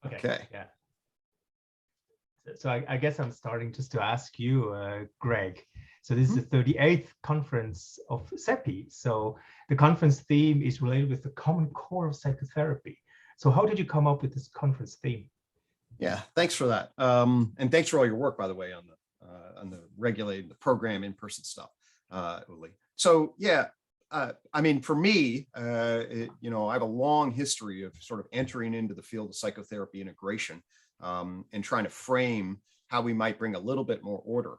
Okay. Okay. Yeah. So I guess I'm starting just to ask you, Greg. So this is the 38th conference of CEPI. So the conference theme is related with the common core of psychotherapy. So how did you come up with this conference theme? Yeah, thanks for that. And thanks for all your work, by the way, on the regulating the program in-person stuff, Ueli. So yeah, I mean, for me, I have a long history of sort of entering into the field of psychotherapy integration and trying to frame how we might bring a little bit more order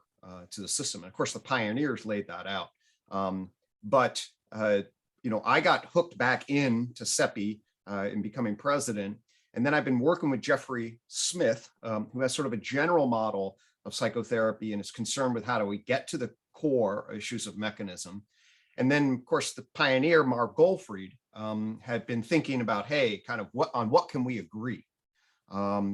to the system. And of course, the pioneers laid that out. But I got hooked back into CEPI in becoming president. And then I've been working with Jeffrey Smith, who has sort of a general model of psychotherapy and is concerned with how do we get to the core issues of mechanism. And then, of course, the pioneer, Marv Goldfried, had been thinking about, hey, kind of what can we agree?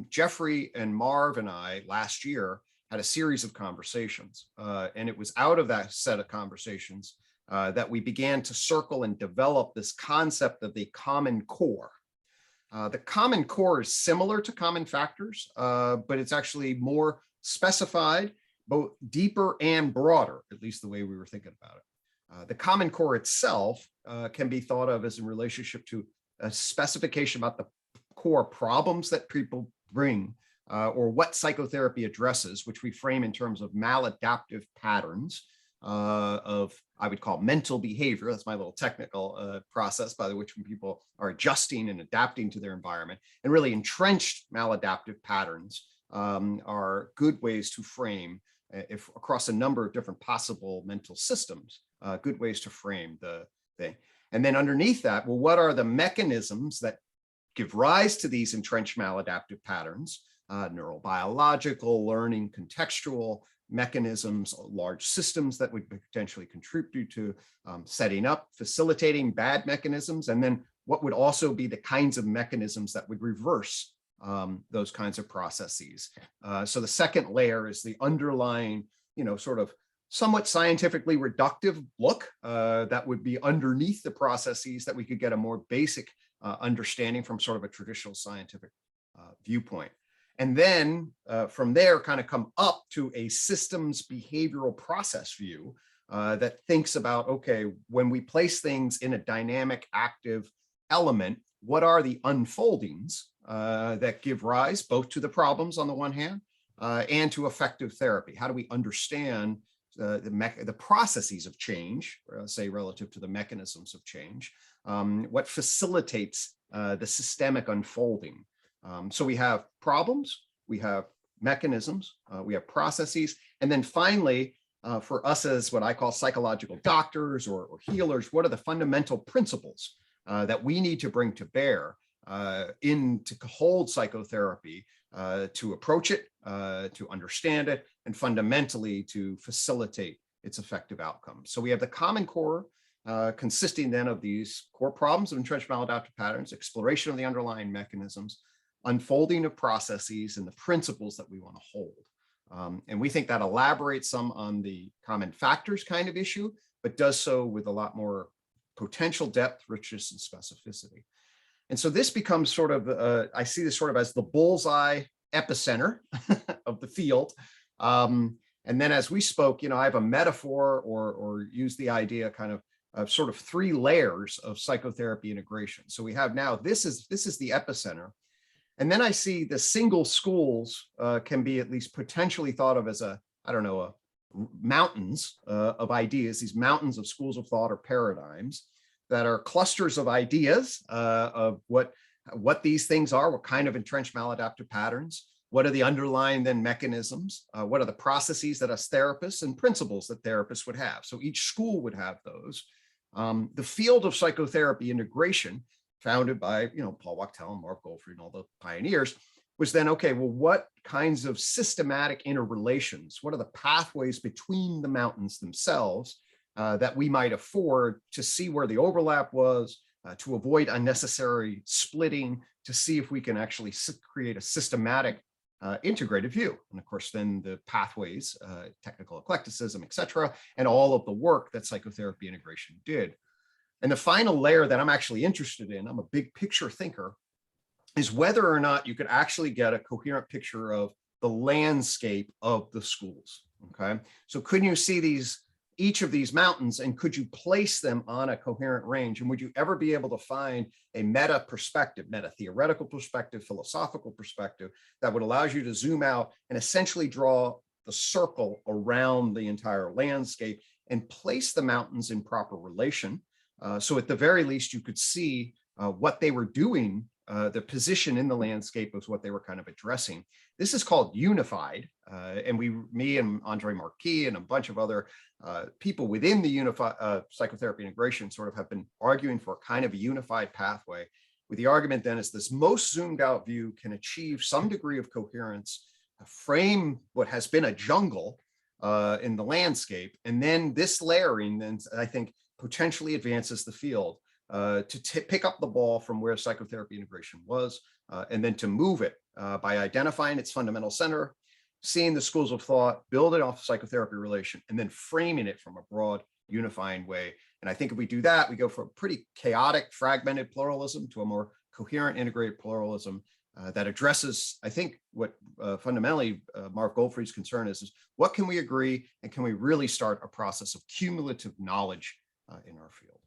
Jeffrey and Marv and I last year had a series of conversations, and it was out of that set of conversations that we began to circle and develop this concept of the common core. The common core is similar to common factors, but it's actually more specified, both deeper and broader, at least the way we were thinking about it. The common core itself can be thought of as in relationship to a specification about the core problems that people bring, or what psychotherapy addresses, which we frame in terms of maladaptive patterns of, I would call, mental behavior. That's my little technical process by which when people are adjusting and adapting to their environment. And really entrenched maladaptive patterns are good ways to frame, if across a number of different possible mental systems, good ways to frame the thing. And then underneath that, well, what are the mechanisms that give rise to these entrenched maladaptive patterns? Neurobiological, learning, contextual mechanisms, large systems that would potentially contribute to setting up, facilitating bad mechanisms, and then what would also be the kinds of mechanisms that would reverse those kinds of processes. So the second layer is the underlying, sort of somewhat scientifically reductive look that would be underneath the processes that we could get a more basic understanding from sort of a traditional scientific viewpoint. And then from there kind of come up to a systems behavioral process view that thinks about, okay, when we place things in a dynamic active element, what are the unfoldings that give rise both to the problems on the one hand and to effective therapy? How do we understand the processes of change, say relative to the mechanisms of change? What facilitates the systemic unfolding? So we have problems, we have mechanisms, we have processes, and then finally, for us as what I call psychological doctors or healers, what are the fundamental principles that we need to bring to bear to hold psychotherapy, to approach it, to understand it, and fundamentally to facilitate its effective outcomes. So we have the common core, consisting then of these core problems of entrenched maladaptive patterns, exploration of the underlying mechanisms, unfolding of processes, and the principles that we want to hold. And we think that elaborates some on the common factors kind of issue, but does so with a lot more potential depth, richness, and specificity. And so this becomes sort of, I see this sort of as the bullseye epicenter of the field. And then as we spoke, I have a metaphor or use the idea kind of sort of three layers of psychotherapy integration. So we have now, this is the epicenter. And then I see the single schools can be at least potentially thought of as mountains of ideas, these mountains of schools of thought or paradigms that are clusters of ideas of what these things are, what kind of entrenched maladaptive patterns, what are the underlying then mechanisms, what are the processes that us therapists and principles that therapists would have. So each school would have those. The field of psychotherapy integration, founded by Paul Wachtel and Marv Goldfried and all the pioneers, was then, okay, well, what kinds of systematic interrelations, what are the pathways between the mountains themselves that we might afford to see where the overlap was, to avoid unnecessary splitting, to see if we can actually create a systematic integrated view. And of course, then the pathways, technical eclecticism, et cetera, and all of the work that psychotherapy integration did. And the final layer that I'm actually interested in, I'm a big picture thinker, is whether or not you could actually get a coherent picture of the landscape of the schools. Okay, so couldn't you see each of these mountains, and could you place them on a coherent range? And would you ever be able to find a meta perspective, meta theoretical perspective, philosophical perspective that would allow you to zoom out and essentially draw the circle around the entire landscape and place the mountains in proper relation? So at the very least, you could see what they were doing. The position in the landscape was what they were kind of addressing. This is called unified. And me and Andre Marquis and a bunch of other people within the unified psychotherapy integration sort of have been arguing for kind of a unified pathway, with the argument then is this most zoomed out view can achieve some degree of coherence, frame what has been a jungle in the landscape. And then this layering then, I think, potentially advances the field to pick up the ball from where psychotherapy integration was, and then to move it by identifying its fundamental center, seeing the schools of thought, building off psychotherapy relation, and then framing it from a broad, unifying way. And I think if we do that, we go from a pretty chaotic, fragmented pluralism to a more coherent, integrated pluralism that addresses, I think, what fundamentally Marv Goldfried's concern is what can we agree, and can we really start a process of cumulative knowledge in our field?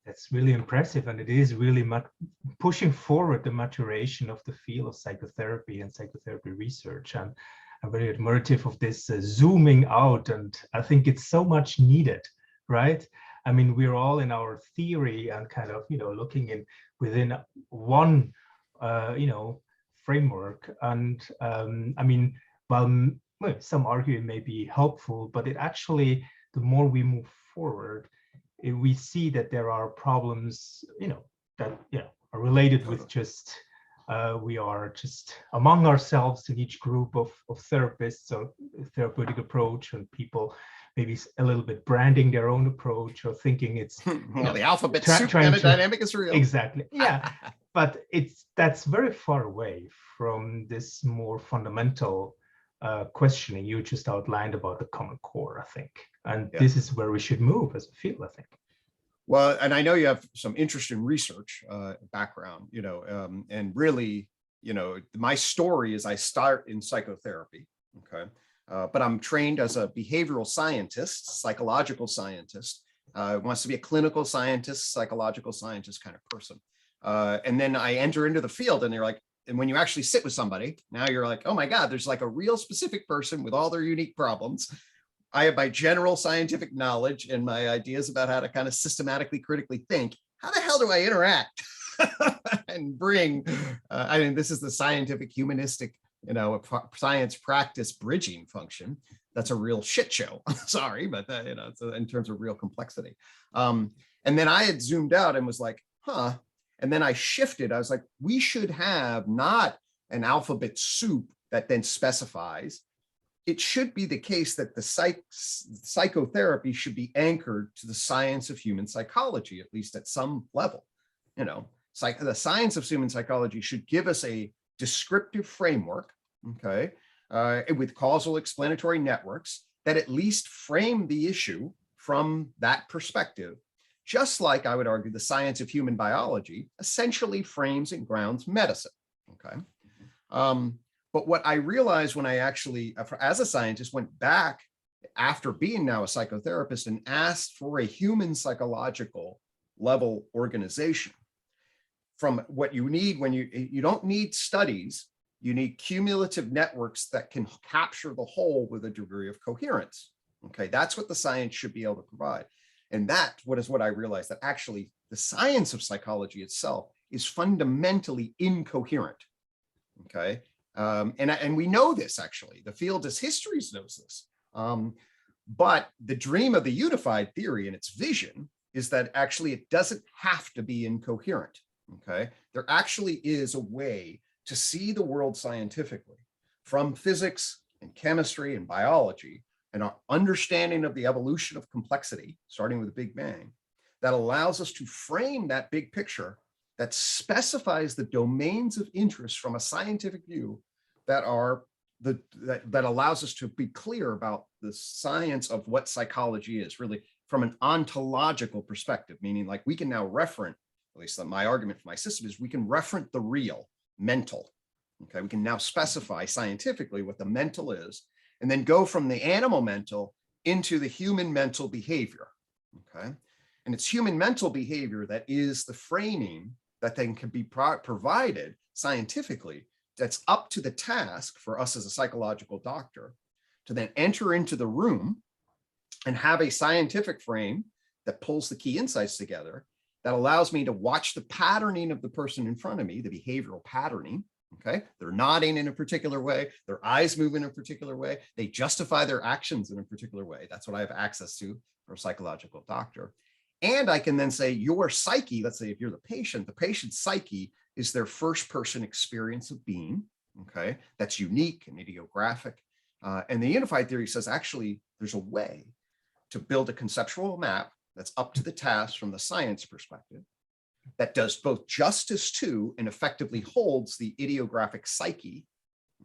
That's really impressive, and it is really pushing forward the maturation of the field of psychotherapy and psychotherapy research. And I'm very admirative of this zooming out, and I think it's so much needed, right? I mean, we're all in our theory and kind of, looking within one, framework. And I mean, while some argue it may be helpful, but it actually, the more we move forward, we see that there are problems, that are related with just we are just among ourselves in each group of therapists or therapeutic approach, and people maybe a little bit branding their own approach or thinking it's the alphabet soup kind of dynamic is real. Exactly, yeah. But that's very far away from this more fundamental questioning you just outlined about the common core, I think. And this is where we should move as a field, I think. Well, and I know you have some interest in research background, and really, my story is I start in psychotherapy, okay? But I'm trained as a behavioral scientist, psychological scientist, wants to be a clinical scientist, psychological scientist kind of person. And then I enter into the field, and they're like, and when you actually sit with somebody, now you're like, oh my God, there's like a real specific person with all their unique problems. I have my general scientific knowledge and my ideas about how to kind of systematically, critically think. How the hell do I interact and bring, I mean, this is the scientific, humanistic, science practice bridging function. That's a real shit show. Sorry, but in terms of real complexity. And then I had zoomed out and was like, huh. And then I shifted. I was like, we should have not an alphabet soup that then specifies. It should be the case that the psychotherapy should be anchored to the science of human psychology, at least at some level. The science of human psychology should give us a descriptive framework, okay, with causal explanatory networks that at least frame the issue from that perspective. Just like I would argue the science of human biology essentially frames and grounds medicine, okay? But what I realized when I actually, as a scientist, went back after being now a psychotherapist and asked for a human psychological level organization, from what you need when you don't need studies, you need cumulative networks that can capture the whole with a degree of coherence, okay? That's what the science should be able to provide. And that's what I realized, that actually the science of psychology itself is fundamentally incoherent, okay? And we know this, actually. The field as history knows this. But the dream of the unified theory and its vision is that actually it doesn't have to be incoherent, okay? There actually is a way to see the world scientifically from physics and chemistry and biology and our understanding of the evolution of complexity, starting with the Big Bang, that allows us to frame that big picture that specifies the domains of interest from a scientific view that allows us to be clear about the science of what psychology is, really from an ontological perspective, meaning like we can now reference at least my argument for my system, is we can reference the real mental. Okay, we can now specify scientifically what the mental is, and then go from the animal mental into the human mental behavior. Okay, and it's human mental behavior that is the framing that then can be provided scientifically, that's up to the task for us as a psychological doctor to then enter into the room and have a scientific frame that pulls the key insights together, that allows me to watch the patterning of the person in front of me, the behavioral patterning. Okay, they're nodding in a particular way, their eyes move in a particular way, they justify their actions in a particular way. That's what I have access to for a psychological doctor. And I can then say your psyche, let's say if you're the patient's psyche is their first person experience of being, okay, that's unique and idiographic. And the unified theory says, actually, there's a way to build a conceptual map that's up to the task from the science perspective, that does both justice to and effectively holds the idiographic psyche,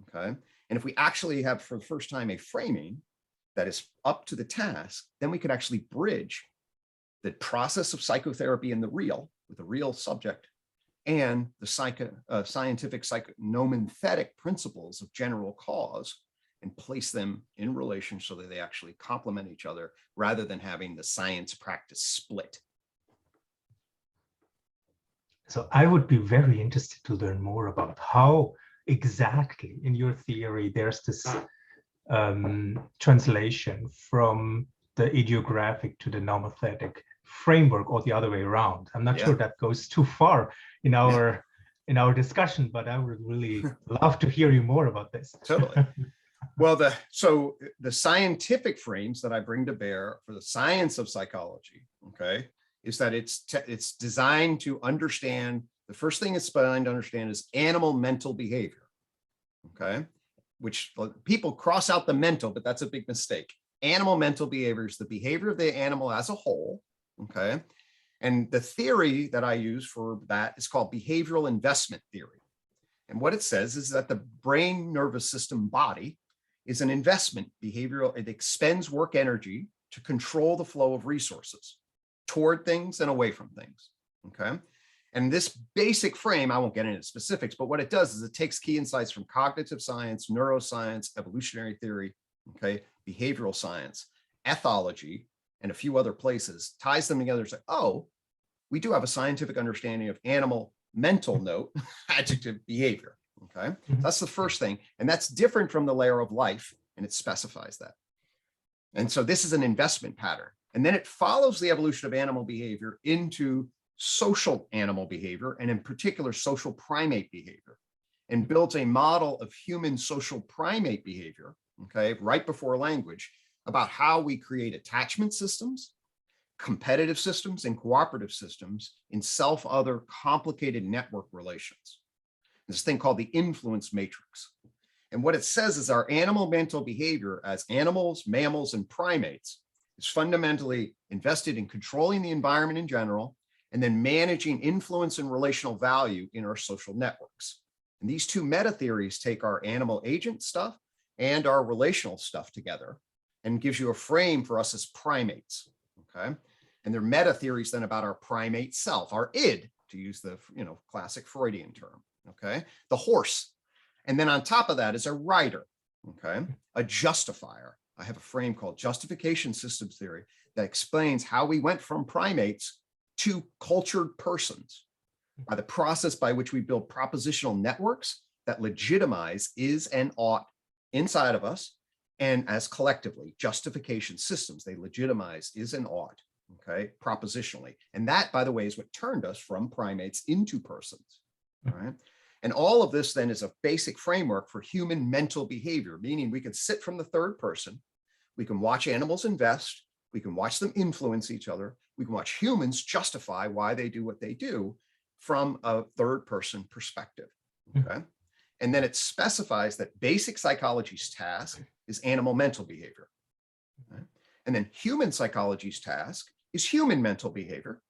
okay? And if we actually have, for the first time, a framing that is up to the task, then we could actually bridge the process of psychotherapy in the real, with a real subject, and the scientific nomethetic principles of general cause, and place them in relation so that they actually complement each other, rather than having the science practice split. So I would be very interested to learn more about how exactly in your theory there's this translation from the idiographic to the nomethetic framework, or the other way around. I'm not sure that goes too far in our discussion, but I would really love to hear you more about this. Totally. Well, so the scientific frames that I bring to bear for the science of psychology, okay, is that it's designed to understand, the first thing it's designed to understand is animal mental behavior, okay, which people cross out the mental, but that's a big mistake. Animal mental behavior is the behavior of the animal as a whole, okay, and the theory that I use for that is called behavioral investment theory. And what it says is that the brain, nervous system, body is an investment behavioral. It expends work energy to control the flow of resources toward things and away from things, okay? And this basic frame, I won't get into specifics, but what it does is it takes key insights from cognitive science, neuroscience, evolutionary theory, okay, behavioral science, ethology, and a few other places, ties them together and say, oh, we do have a scientific understanding of animal mental note, adjective behavior, okay? That's the first thing, and that's different from the layer of life, and it specifies that. And so this is an investment pattern. And then it follows the evolution of animal behavior into social animal behavior, and in particular, social primate behavior, and builds a model of human social primate behavior, okay, right before language, about how we create attachment systems, competitive systems, and cooperative systems in self-other complicated network relations. This thing called the influence matrix. And what it says is our animal mental behavior as animals, mammals, and primates is fundamentally invested in controlling the environment in general, and then managing influence and relational value in our social networks. And these two meta theories take our animal agent stuff and our relational stuff together, and gives you a frame for us as primates, okay? And they're meta theories then about our primate self, our id, to use the classic Freudian term, okay? The horse. And then on top of that is a rider, okay? A justifier. I have a frame called justification systems theory that explains how we went from primates to cultured persons by the process by which we build propositional networks that legitimize is and ought inside of us, and as collectively justification systems, they legitimize is and ought, okay, propositionally. And that, by the way, is what turned us from primates into persons, all right? And all of this then is a basic framework for human mental behavior, meaning we can sit from the third person, we can watch animals invest, we can watch them influence each other, we can watch humans justify why they do what they do from a third person perspective, okay? And then it specifies that basic psychology's task is animal mental behavior, right? And then human psychology's task is human mental behavior,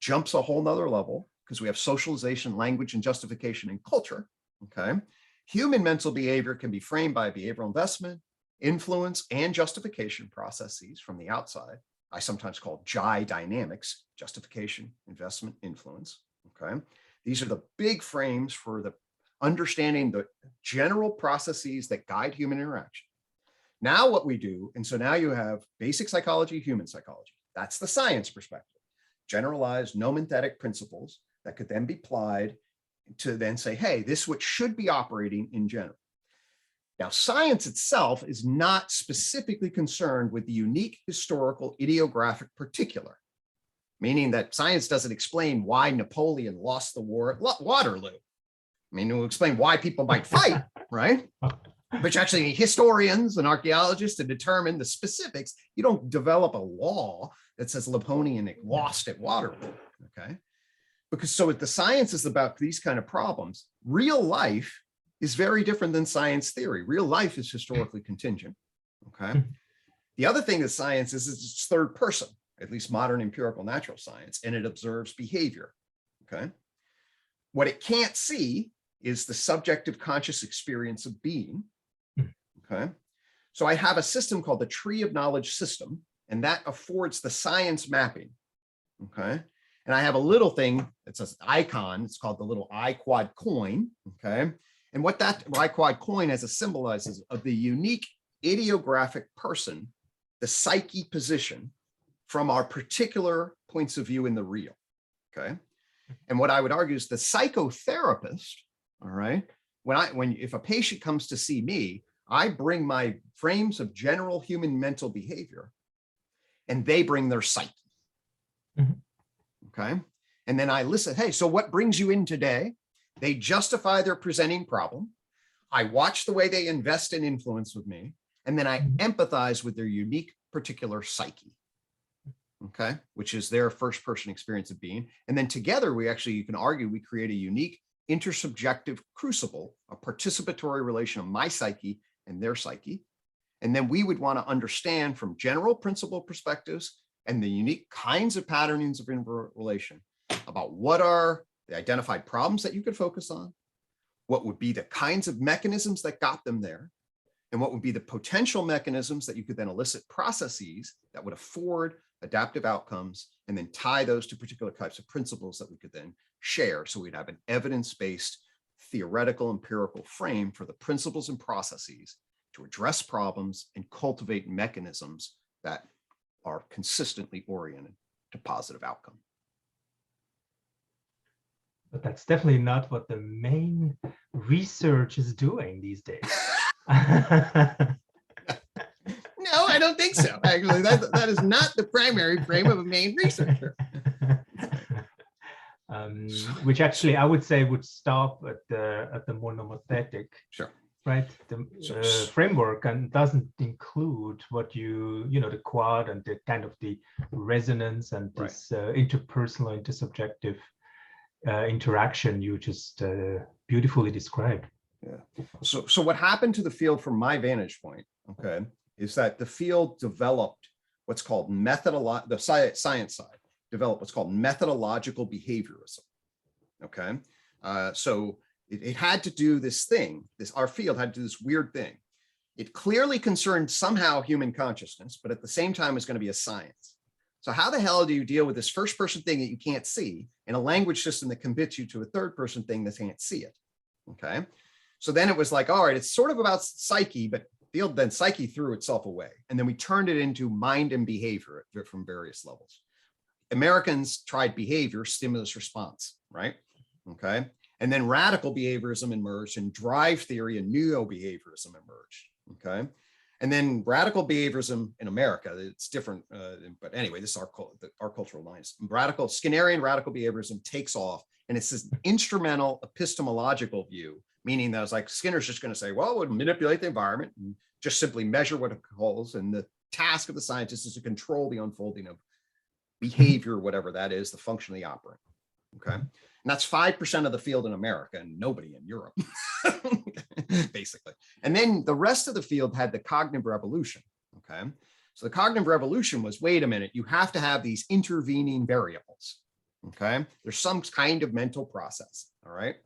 jumps a whole nother level, because we have socialization, language, and justification and culture, okay? Human mental behavior can be framed by behavioral investment, influence, and justification processes from the outside. I sometimes call JI dynamics, justification, investment, influence, Okay. These are the big frames for the understanding the general processes that guide human interaction. Now what we do, and so now you have basic psychology, human psychology. That's the science perspective. Generalized nomenclatic principles that could then be applied to then say, hey, this is what should be operating in general. Now, science itself is not specifically concerned with the unique historical idiographic particular, meaning that science doesn't explain why Napoleon lost the war at Waterloo. I mean, it will explain why people might fight, right? Which actually historians and archaeologists to determine the specifics. You don't develop a law that says Napoleon lost at Waterloo, okay? Because so if the science is about these kind of problems, real life is very different than science theory. Real life is historically contingent, okay? The other thing that science is it's third person, at least modern empirical natural science, and it observes behavior, okay? What it can't see is the subjective conscious experience of being, okay? So I have a system called the tree of knowledge system, and that affords the science mapping, okay? And I have a little thing that's an icon. It's called the little I-quad coin, okay? And what that I-quad coin has a symbolizes of the unique idiographic person, the psyche position from our particular points of view in the real, okay? And what I would argue is the psychotherapist, all right, if a patient comes to see me, I bring my frames of general human mental behavior, and they bring their psyche. Okay. And then I listen, hey, so what brings you in today? They justify their presenting problem. I watch the way they invest in influence with me, and then I empathize with their unique particular psyche. Okay. Which is their first person experience of being. And then together you can argue we create a unique intersubjective crucible, a participatory relation of my psyche and their psyche. And then we would want to understand from general principle perspectives and the unique kinds of patternings of relation about what are the identified problems that you could focus on, what would be the kinds of mechanisms that got them there, and what would be the potential mechanisms that you could then elicit processes that would afford adaptive outcomes, and then tie those to particular types of principles that we could then share. So we'd have an evidence-based theoretical empirical frame for the principles and processes to address problems and cultivate mechanisms that are consistently oriented to positive outcome. But that's definitely not what the main research is doing these days. No, I don't think so. Actually, that is not the primary frame of a main researcher. Which actually I would say would stop at the more nomothetic, sure, right? The framework, and doesn't include what the quad and the kind of the resonance and this interpersonal, intersubjective interaction you just beautifully described. Yeah. So what happened to the field from my vantage point, okay, is that the field developed what's called the science side developed what's called methodological behaviorism. Okay. So it had to do this thing, our field had to do this weird thing. It clearly concerned somehow human consciousness, but at the same time is going to be a science. So how the hell do you deal with this first person thing that you can't see in a language system that commits you to a third person thing that can't see it? Okay. So then it was like, all right, it's sort of about psyche, but then psyche threw itself away. And then we turned it into mind and behavior from various levels. Americans tried behavior, stimulus response, right? Okay. And then radical behaviorism emerged, and drive theory and neo-behaviorism emerged. Okay. And then radical behaviorism in America, it's different. But anyway, this is our cultural lines. Skinnerian radical behaviorism takes off, and it's this instrumental epistemological view, meaning that it's like Skinner's just going to say, well, we'll manipulate the environment and just simply measure what it calls. And the task of the scientist is to control the unfolding of behavior, whatever that is, the function of the operant. Okay. And that's 5% of the field in America and nobody in Europe, basically. And then the rest of the field had the cognitive revolution. Okay. So the cognitive revolution was, wait a minute, you have to have these intervening variables. Okay. There's some kind of mental process. All right.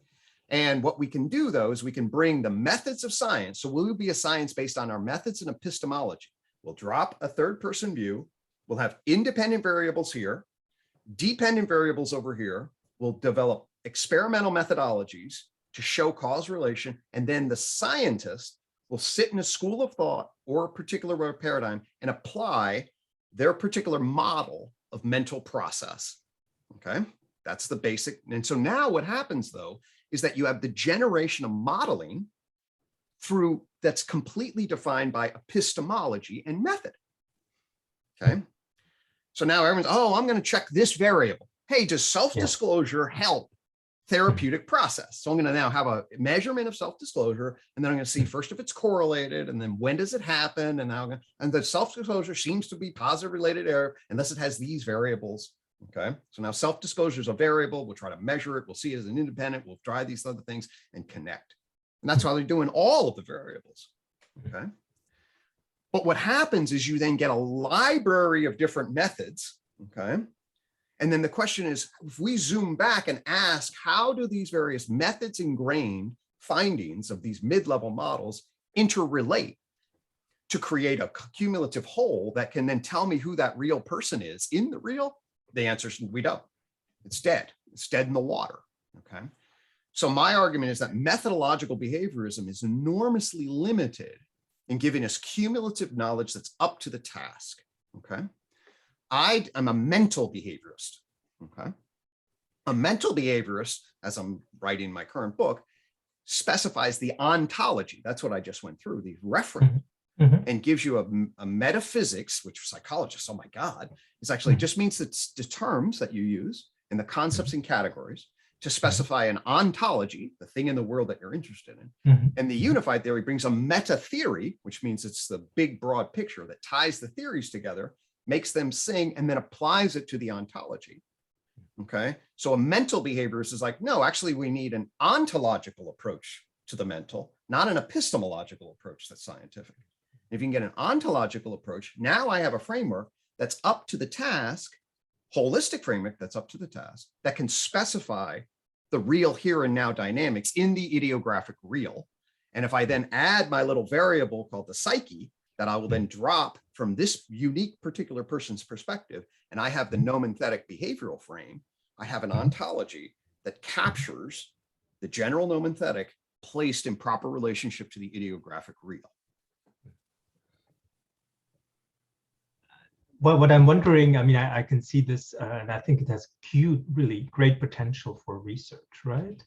And what we can do, though, is we can bring the methods of science. So we'll be a science based on our methods and epistemology. We'll drop a third person view. We'll have independent variables here, dependent variables over here, will develop experimental methodologies to show cause relation, and then the scientist will sit in a school of thought or a particular paradigm and apply their particular model of mental process. Okay, that's the basic. And so now what happens though is that you have the generation of modeling through that's completely defined by epistemology and method. Okay, so now everyone's, oh, I'm going to check this variable. Hey, does self-disclosure help therapeutic process? So I'm going to now have a measurement of self-disclosure, and then I'm going to see first if it's correlated, and then when does it happen, and now and the self-disclosure seems to be positive related error unless it has these variables. Okay, so now self-disclosure is a variable. We'll try to measure it. We'll see it as an independent. We'll try these other things and connect. And that's how they're doing all of the variables. Okay. But what happens is you then get a library of different methods. Okay. And then the question is, if we zoom back and ask, how do these various methods ingrained findings of these mid-level models interrelate to create a cumulative whole that can then tell me who that real person is in the real? The answer is we don't. It's dead. It's dead in the water. Okay. So my argument is that methodological behaviorism is enormously limited in giving us cumulative knowledge that's up to the task. Okay. I'm a mental behaviorist. Okay. A mental behaviorist, as I'm writing my current book, specifies the ontology. That's what I just went through, the referent, and gives you a metaphysics, which psychologists, oh my God, is actually just means it's the terms that you use and the concepts and categories to specify an ontology, the thing in the world that you're interested in. And the unified theory brings a meta theory, which means it's the big, broad picture that ties the theories together, makes them sing, and then applies it to the ontology. Okay. So a mental behaviorist is like, no, actually, we need an ontological approach to the mental, not an epistemological approach that's scientific. If you can get an ontological approach, now I have a framework that's up to the task, holistic framework that's up to the task, that can specify the real here and now dynamics in the ideographic real. And if I then add my little variable called the psyche, that I will then drop from this unique particular person's perspective, and I have the nomethetic behavioral frame, I have an ontology that captures the general nomethetic placed in proper relationship to the ideographic real. Well, what I'm wondering, I mean, I can see this, and I think it has really great potential for research, right?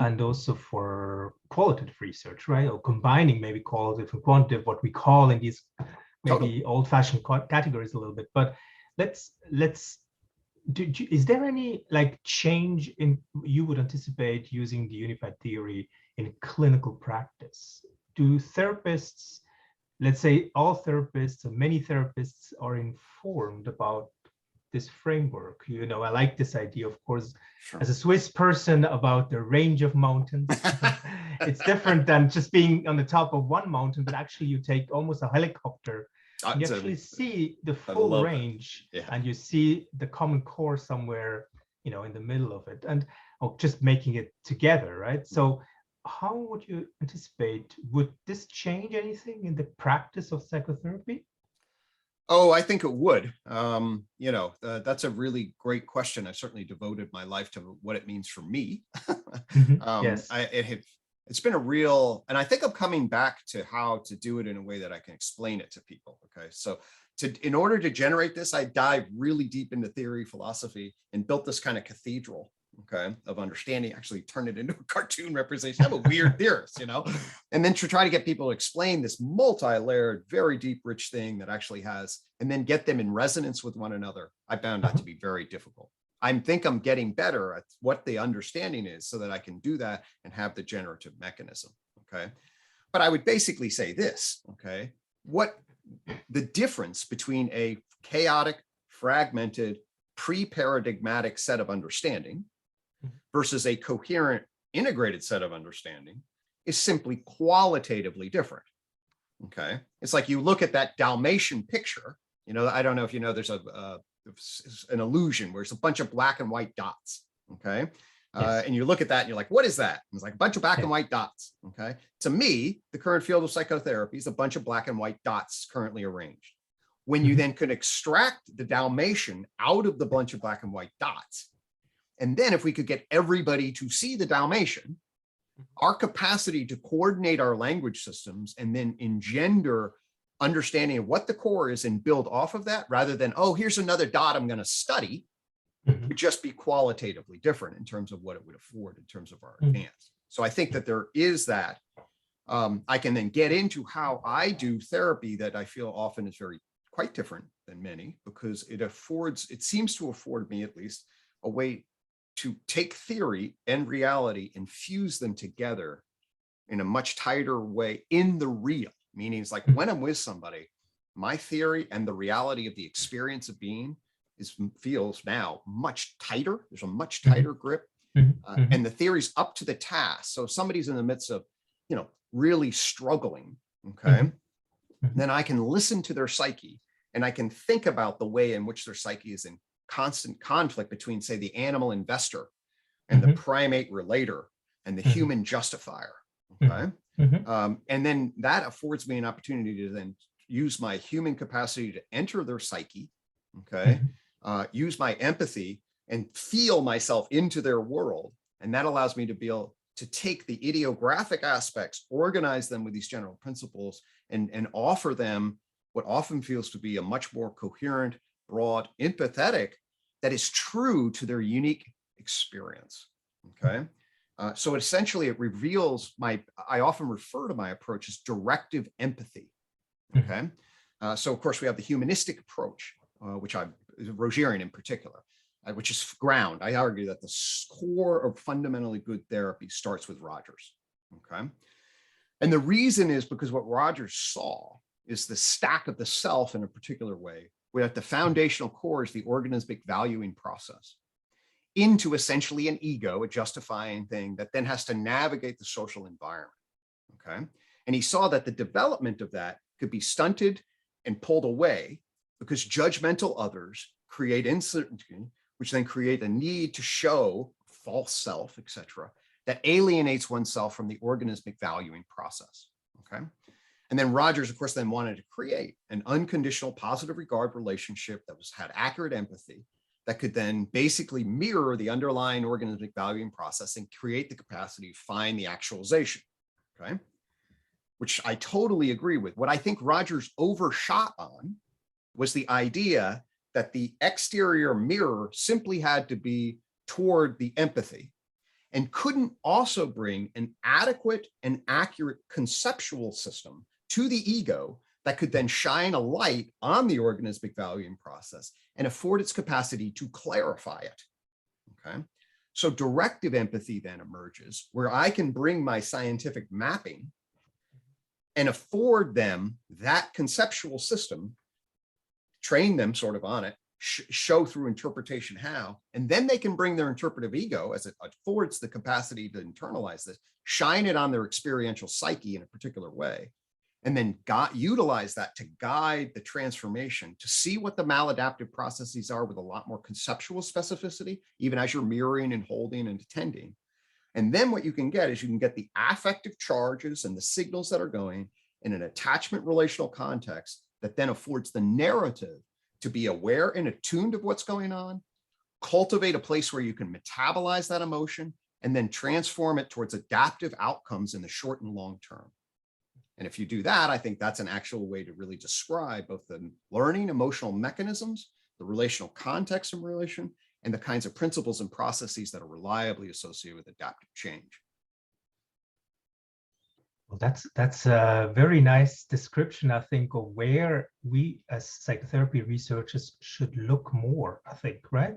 And also for qualitative research, right? Or combining maybe qualitative and quantitative, what we call in these maybe old-fashioned categories a little bit. But is there any like change in you would anticipate using the unified theory in clinical practice? Do therapists, let's say all therapists or many therapists are informed about this framework? You know, I like this idea, of course, as a Swiss person, about the range of mountains. It's different than just being on the top of one mountain, but actually you take almost a helicopter. You actually see the full range, and you see the common core somewhere, you know, in the middle of it, and just making it together, right? So how would you anticipate, would this change anything in the practice of psychotherapy? Oh, I think it would. You know, that's a really great question. I certainly devoted my life to what it means for me. Yes. It's been a real, and I think I'm coming back to how to do it in a way that I can explain it to people. Okay, so in order to generate this, I dived really deep into theory, philosophy, and built this kind of cathedral, okay, of understanding, actually turned it into a cartoon representation. I'm a weird theorist, you know, and then to try to get people to explain this multi-layered, very deep, rich thing that actually has, and then get them in resonance with one another. I found that to be very difficult. I think I'm getting better at what the understanding is so that I can do that and have the generative mechanism, okay? But I would basically say this, okay? What the difference between a chaotic, fragmented, pre-paradigmatic set of understanding versus a coherent, integrated set of understanding is simply qualitatively different, okay? It's like you look at that Dalmatian picture, you know, I don't know if you know, there's an illusion where it's a bunch of black and white dots, okay? And you look at that and you're like, what is that? And it's like a bunch of black and white dots, okay? To me, the current field of psychotherapy is a bunch of black and white dots currently arranged. When you then could extract the Dalmatian out of the bunch of black and white dots, And then if we could get everybody to see the Dalmatian, our capacity to coordinate our language systems and then engender understanding of what the core is and build off of that, rather than, oh, here's another dot I'm going to study, would just be qualitatively different in terms of what it would afford in terms of our advance. So I think that there is that. I can then get into how I do therapy that I feel often is quite different than many, because it seems to afford me at least a way to take theory and reality and fuse them together in a much tighter way in the real. Meaning it's like when I'm with somebody, my theory and the reality of the experience of being feels now much tighter. There's a much tighter grip, and the theory's up to the task. So if somebody's in the midst of, really struggling, okay, then I can listen to their psyche and I can think about the way in which their psyche is in constant conflict between, say, the animal investor and the primate relator and the human justifier. Okay. And then that affords me an opportunity to then use my human capacity to enter their psyche. Okay. Use my empathy and feel myself into their world. And that allows me to be able to take the ideographic aspects, organize them with these general principles, and offer them what often feels to be a much more coherent, broad, empathetic that is true to their unique experience. Okay. So essentially it reveals I often refer to my approach as directive empathy. Okay. So of course we have the humanistic approach, which Rogerian in particular, which is ground. I argue that the core of fundamentally good therapy starts with Rogers. Okay. And the reason is because what Rogers saw is the stack of the self in a particular way, where at the foundational core is the organismic valuing process into essentially an ego, a justifying thing that then has to navigate the social environment. Okay. And he saw that the development of that could be stunted and pulled away because judgmental others create uncertainty, which then create a need to show false self, etc., that alienates oneself from the organismic valuing process. Okay. And then Rogers, of course, then wanted to create an unconditional positive regard relationship that had accurate empathy, that could then basically mirror the underlying organismic valuing process and create the capacity to find the actualization. Okay. Which I totally agree with. What I think Rogers overshot on was the idea that the exterior mirror simply had to be toward the empathy and couldn't also bring an adequate and accurate conceptual system to the ego that could then shine a light on the organismic valuing process and afford its capacity to clarify it. Okay. So directive empathy then emerges, where I can bring my scientific mapping and afford them that conceptual system, train them sort of on it, show through interpretation how, and then they can bring their interpretive ego, as it affords the capacity to internalize this, shine it on their experiential psyche in a particular way, and then utilize that to guide the transformation, to see what the maladaptive processes are with a lot more conceptual specificity, even as you're mirroring and holding and attending. And then what you can get is you can get the affective charges and the signals that are going in an attachment relational context that then affords the narrative to be aware and attuned of what's going on, cultivate a place where you can metabolize that emotion, and then transform it towards adaptive outcomes in the short and long term. And if you do that, I think that's an actual way to really describe both the learning emotional mechanisms, the relational context in relation, and the kinds of principles and processes that are reliably associated with adaptive change. Well, that's a very nice description, I think, of where we as psychotherapy researchers should look more, I think, right?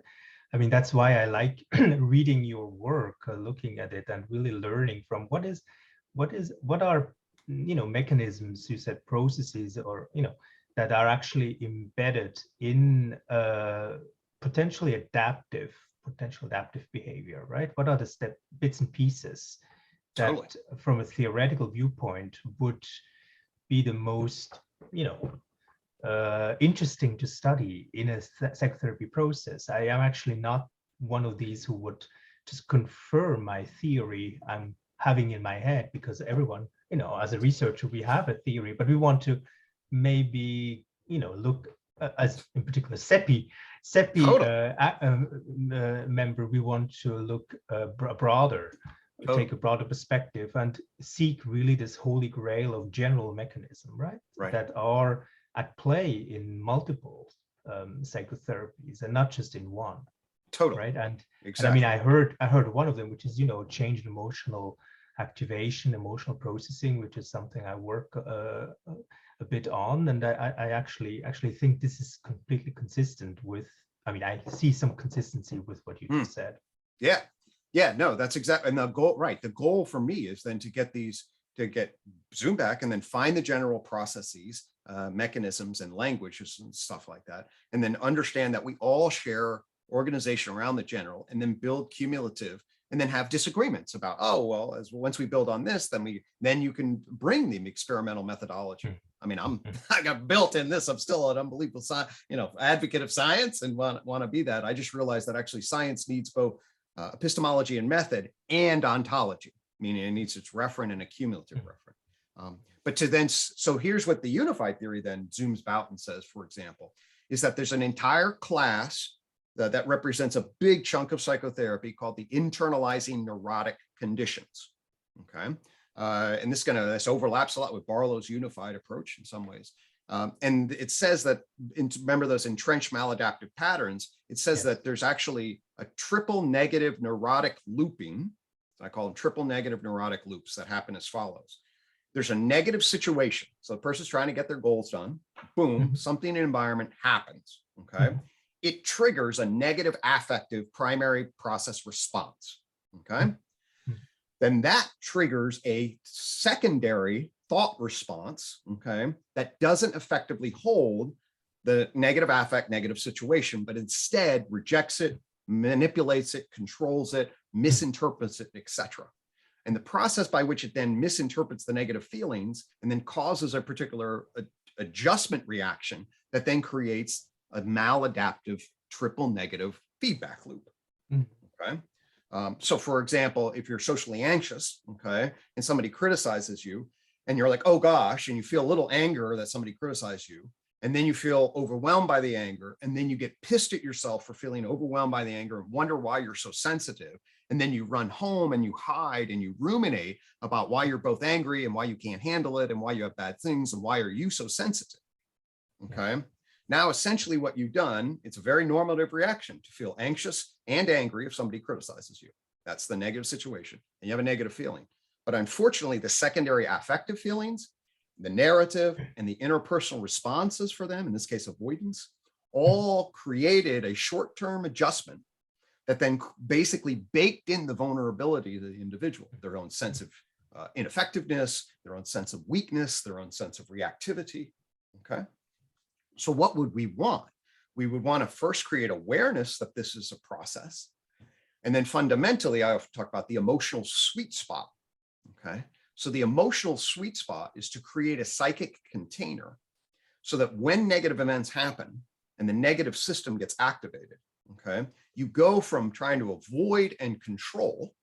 I mean, that's why I like reading your work, looking at it and really learning from what are, mechanisms, you said processes, or, that are actually embedded in potential adaptive behavior, right? What are the bits and pieces that Totally. From a theoretical viewpoint would be the most, interesting to study in a psychotherapy process. I am actually not one of these who would just confirm my theory I'm having in my head, because everyone, as a researcher, we have a theory, but we want to maybe, look as in particular SEPI Totally. member, we want to look broader, Totally. take a broader perspective and seek really this holy grail of general mechanism, right? Right. That are at play in multiple psychotherapies and not just in one. Totally. Right. And Exactly. I mean, I heard one of them, which is, change in emotional activation, emotional processing, which is something I work a bit on. And I actually think this is completely consistent with, I mean, I see some consistency with what you just said. Yeah. Yeah, no, that's exactly. And the goal, right. The goal for me is then to get zoom back and then find the general processes, mechanisms and languages and stuff like that. And then understand that we all share organization around the general, and then build cumulative, and then have disagreements about, oh, well, once we build on this, then you can bring the experimental methodology. I mean, I got built in this. I'm still an unbelievable advocate of science and want to be that. I just realized that actually science needs both epistemology and method and ontology, meaning it needs its referent and a cumulative referent. But so here's what the unified theory then zooms out and says, for example, is that there's an entire class that represents a big chunk of psychotherapy called the internalizing neurotic conditions. Okay. And this overlaps a lot with Barlow's unified approach in some ways. And it says that, remember those entrenched maladaptive patterns, it says that there's actually a triple negative neurotic looping. I call them triple negative neurotic loops that happen as follows. There's a negative situation. So the person's trying to get their goals done. Boom, something in the environment happens. Okay. It triggers a negative affective primary process response. Okay. Then that triggers a secondary thought response, okay, that doesn't effectively hold the negative affect, negative situation, but instead rejects it, manipulates it, controls it, misinterprets it, etc. And the process by which it then misinterprets the negative feelings and then causes a particular adjustment reaction that then creates a maladaptive triple negative feedback loop. Okay. So for example, if you're socially anxious, okay, and somebody criticizes you and you're like, oh gosh, and you feel a little anger that somebody criticized you, and then you feel overwhelmed by the anger, and then you get pissed at yourself for feeling overwhelmed by the anger and wonder why you're so sensitive. And then you run home and you hide and you ruminate about why you're both angry and why you can't handle it and why you have bad things and why are you so sensitive. Okay. Now, essentially what you've done, it's a very normative reaction to feel anxious and angry if somebody criticizes you. That's the negative situation, and you have a negative feeling. But unfortunately, the secondary affective feelings, the narrative, and the interpersonal responses for them, in this case, avoidance, all created a short-term adjustment that then basically baked in the vulnerability of the individual, their own sense of ineffectiveness, their own sense of weakness, their own sense of reactivity. Okay. So what would we want? We would want to first create awareness that this is a process. And then fundamentally, I often talk about the emotional sweet spot. Okay. So the emotional sweet spot is to create a psychic container so that when negative events happen and the negative system gets activated, okay, you go from trying to avoid and control,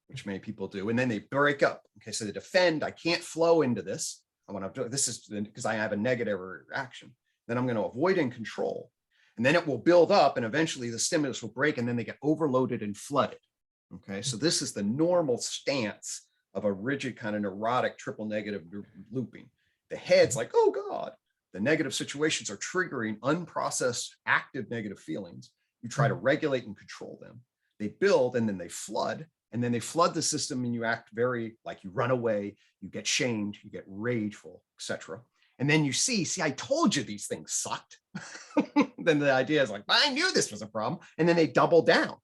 which many people do, and then they break up. Okay. So they defend, I can't flow into this. I want to do this is because I have a negative reaction. Then I'm going to avoid and control. And then it will build up and eventually the stimulus will break and then they get overloaded and flooded. Okay, so this is the normal stance of a rigid kind of neurotic triple negative looping. The head's like, oh God, the negative situations are triggering unprocessed active negative feelings. You try to regulate and control them. They build and then they flood. And then they flood the system and you act very like you run away, you get shamed, you get rageful, etc. And then you see, I told you these things sucked. Then the idea is like, I knew this was a problem. And then they double down.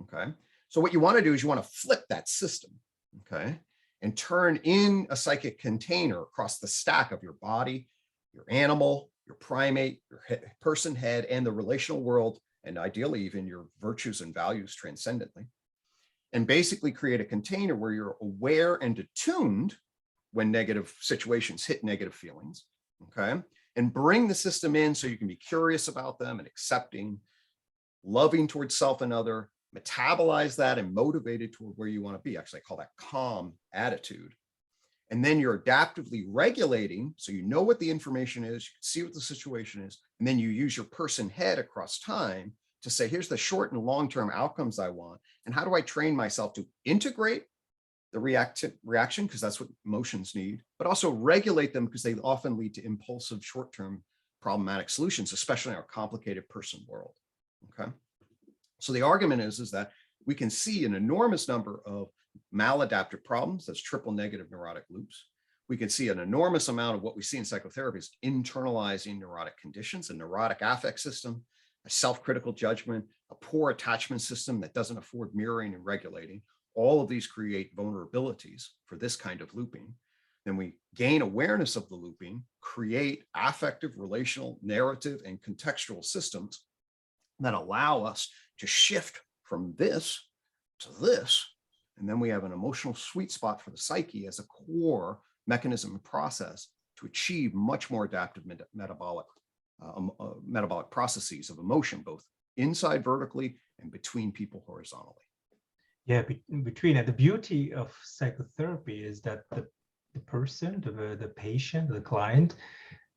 Okay. So what you want to do is you want to flip that system. Okay. And turn in a psychic container across the stack of your body, your animal, your primate, your person head, and the relational world, and ideally even your virtues and values transcendently. And basically create a container where you're aware and attuned when negative situations hit negative feelings, okay? And bring the system in so you can be curious about them and accepting, loving towards self and other, metabolize that and motivated toward where you want to be. Actually, I call that calm attitude. And then you're adaptively regulating, so you know what the information is, you can see what the situation is, and then you use your person head across time to say, here's the short and long-term outcomes I want, and how do I train myself to integrate the reaction, because that's what emotions need, but also regulate them because they often lead to impulsive short-term problematic solutions, especially in our complicated person world. Okay. So the argument is that we can see an enormous number of maladaptive problems, that's triple negative neurotic loops. We can see an enormous amount of what we see in psychotherapy is internalizing neurotic conditions, a neurotic affect system, a self-critical judgment, a poor attachment system that doesn't afford mirroring and regulating. All of these create vulnerabilities for this kind of looping. Then we gain awareness of the looping, create affective, relational, narrative, and contextual systems that allow us to shift from this to this. And then we have an emotional sweet spot for the psyche as a core mechanism and process to achieve much more adaptive metabolic processes of emotion, both inside vertically and between people horizontally. Yeah, between the beauty of psychotherapy is that the person, the patient, the client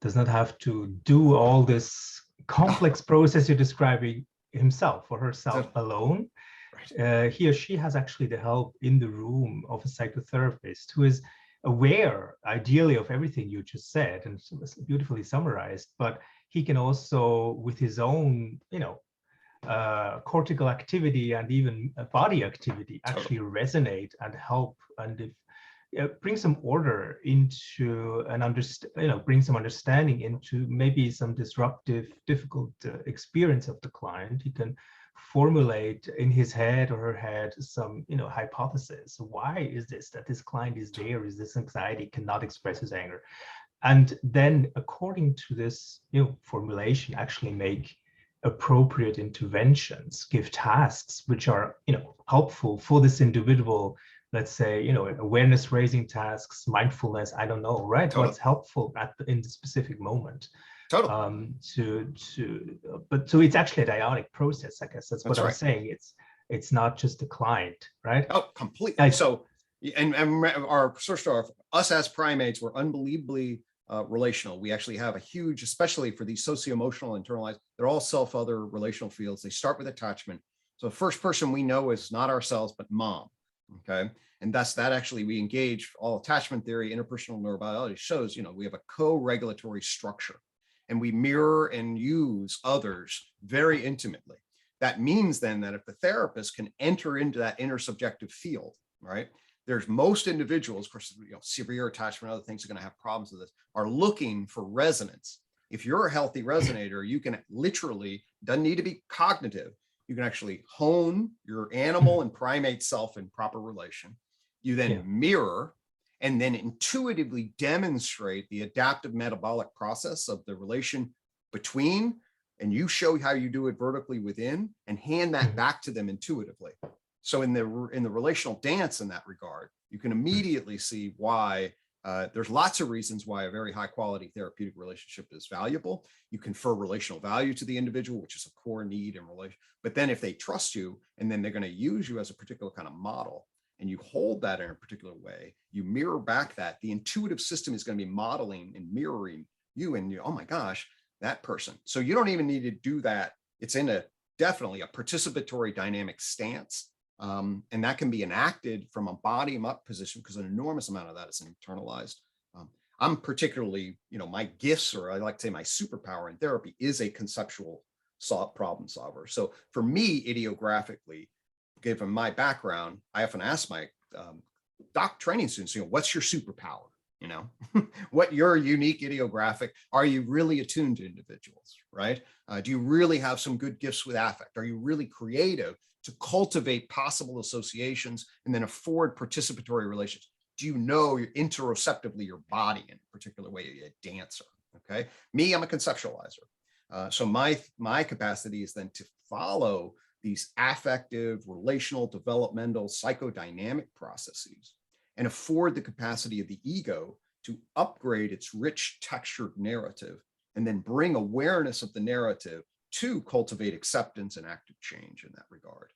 does not have to do all this complex process you're describing himself or herself alone. Right. He or she has actually the help in the room of a psychotherapist who is aware, ideally, of everything you just said and beautifully summarized, but he can also, with his own, cortical activity and even body activity, actually resonate and help and bring some order into an bring some understanding into maybe some disruptive, difficult experience of the client. He can formulate in his head or her head some hypothesis. Why is this that this client is there? Is this anxiety, cannot express his anger? And then according to this formulation, actually make appropriate interventions, give tasks which are helpful for this individual. Let's say awareness raising tasks, mindfulness, I don't know, right? Totally. What's helpful in the specific moment. Totally. So it's actually a dyadic process, I guess. That's what I'm saying. It's not just the client, right? Oh, completely. So and our source of us as primates, we're unbelievably relational. We actually have a huge, especially for these socio-emotional internalized, they're all self-other relational fields. They start with attachment. So the first person we know is not ourselves, but mom. Okay. And thus that actually we engage all attachment theory, interpersonal neurobiology shows, we have a co-regulatory structure and we mirror and use others very intimately. That means then that if the therapist can enter into that intersubjective field, right? There's most individuals, of course, severe attachment, other things are going to have problems with this, are looking for resonance. If you're a healthy resonator, you can literally, doesn't need to be cognitive. You can actually hone your animal and primate self in proper relation. You then mirror and then intuitively demonstrate the adaptive metabolic process of the relation between, and you show how you do it vertically within and hand that back to them intuitively. So in the relational dance in that regard, you can immediately see why there's lots of reasons why a very high quality therapeutic relationship is valuable. You confer relational value to the individual, which is a core need in relation. But then if they trust you and then they're going to use you as a particular kind of model and you hold that in a particular way, you mirror back that, the intuitive system is going to be modeling and mirroring you and you, oh my gosh, that person. So you don't even need to do that. It's in definitely a participatory dynamic stance. And that can be enacted from a bottom-up position because an enormous amount of that is internalized. I'm particularly, my gifts, or I like to say my superpower in therapy is a conceptual problem solver. So for me, idiographically, given my background, I often ask my doc training students, what's your superpower? What your unique idiographic, are you really attuned to individuals, right? Do you really have some good gifts with affect? Are you really creative to cultivate possible associations and then afford participatory relations? Do you know interoceptively your body in a particular way, a dancer, okay? Me, I'm a conceptualizer. So my capacity is then to follow these affective, relational, developmental, psychodynamic processes and afford the capacity of the ego to upgrade its rich textured narrative and then bring awareness of the narrative to cultivate acceptance and active change in that regard.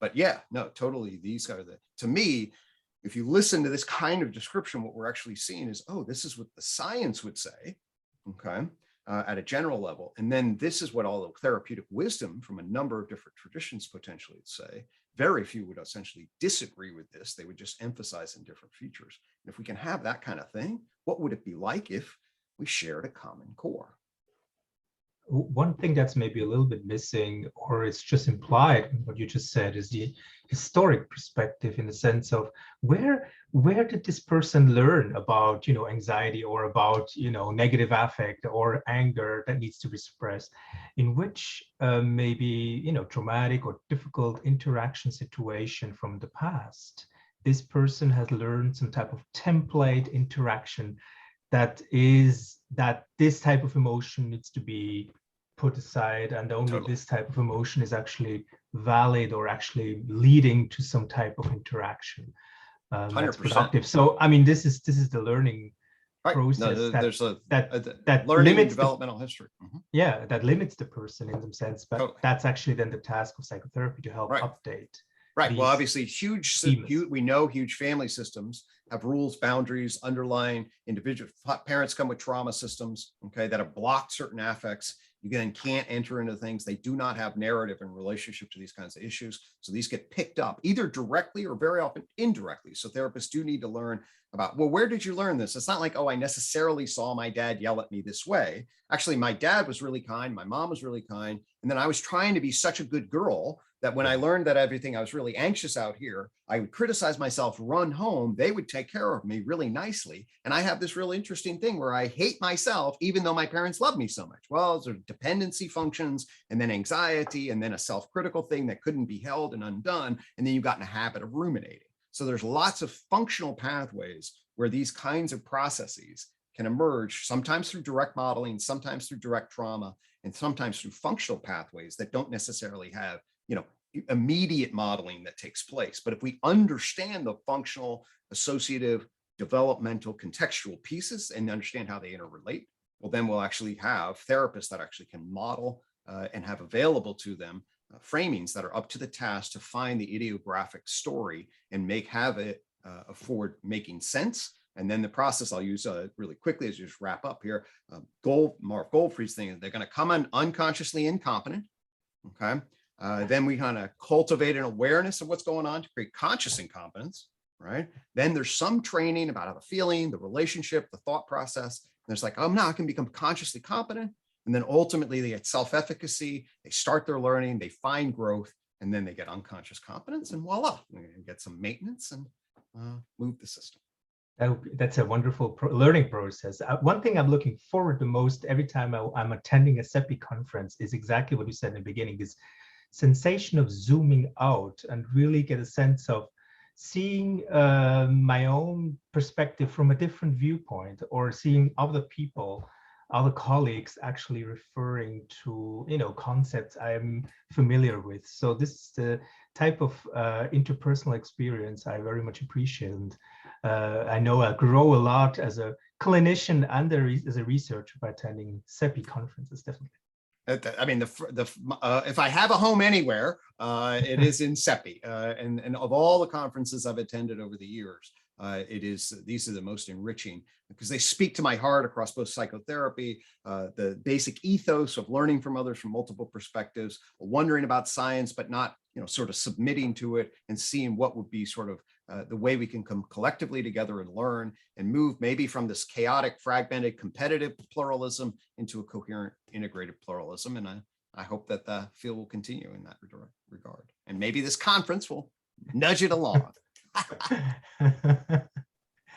But yeah, no, totally. These are to me, if you listen to this kind of description, what we're actually seeing is, oh, this is what the science would say, okay, at a general level. And then this is what all the therapeutic wisdom from a number of different traditions potentially would say. Very few would essentially disagree with this. They would just emphasize in different features. And if we can have that kind of thing, what would it be like if we shared a common core? One thing that's maybe a little bit missing, or it's just implied in what you just said, is the historic perspective, in the sense of where did this person learn about, anxiety, or about, negative affect or anger that needs to be suppressed, in which maybe, traumatic or difficult interaction situation from the past, this person has learned some type of template interaction that this type of emotion needs to be put aside, and only this type of emotion is actually valid or actually leading to some type of interaction that's productive. So, I mean, this is the learning process that learning limits developmental history. Yeah, that limits the person in some sense, but that's actually then the task of psychotherapy, to help update. Right. Well, obviously, we know huge family systems have rules, boundaries, underlying individual parents come with trauma systems, okay, that have blocked certain affects. You then can't enter into things. They do not have narrative in relationship to these kinds of issues. So these get picked up either directly or very often indirectly. So therapists do need to learn about, well, where did you learn this? It's not like, oh, I necessarily saw my dad yell at me this way. Actually, my dad was really kind. My mom was really kind. And then I was trying to be such a good girl that when I learned that everything, I was really anxious out here, I would criticize myself, run home, they would take care of me really nicely. And I have this really interesting thing where I hate myself, even though my parents love me so much. Well, there's dependency functions, and then anxiety, and then a self-critical thing that couldn't be held and undone. And then you got in a habit of ruminating. So there's lots of functional pathways where these kinds of processes can emerge, sometimes through direct modeling, sometimes through direct trauma, and sometimes through functional pathways that don't necessarily have immediate modeling that takes place. But if we understand the functional, associative, developmental, contextual pieces and understand how they interrelate, well, then we'll actually have therapists that actually can model and have available to them framings that are up to the task to find the ideographic story and have it afford making sense. And then the process I'll use really quickly as you just wrap up here, Marv Goldfried's thing is they're going to come in unconsciously incompetent, okay? Then we kind of cultivate an awareness of what's going on to create conscious incompetence, right? Then there's some training about how the feeling, the relationship, the thought process. And there's like, oh, now I can become consciously competent. And then ultimately they get self-efficacy, they start their learning, they find growth, and then they get unconscious competence, and voila, we get some maintenance and move the system. That's a wonderful learning process. One thing I'm looking forward to most every time I'm attending a CEPI conference is exactly what you said in the beginning, is sensation of zooming out and really get a sense of seeing my own perspective from a different viewpoint, or seeing other people, other colleagues actually referring to concepts I'm familiar with. So this is the type of interpersonal experience I very much appreciate, and I know I grow a lot as a clinician and as a researcher by attending CEPI conferences, definitely. I mean, if I have a home anywhere, it is in CEPI, and of all the conferences I've attended over the years, these are the most enriching because they speak to my heart across both psychotherapy, the basic ethos of learning from others from multiple perspectives, wondering about science, but not sort of submitting to it, and seeing what would be sort of the way we can come collectively together and learn and move maybe from this chaotic, fragmented, competitive pluralism into a coherent, integrated pluralism. And I hope that the field will continue in that regard. And maybe this conference will nudge it along.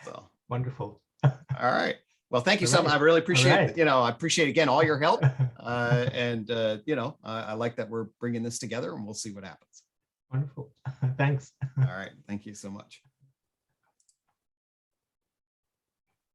So wonderful. All right. Well, thank you so much. I really appreciate I appreciate again all your help. And I like that we're bringing this together, and we'll see what happens. Wonderful. Thanks. All right. Thank you so much.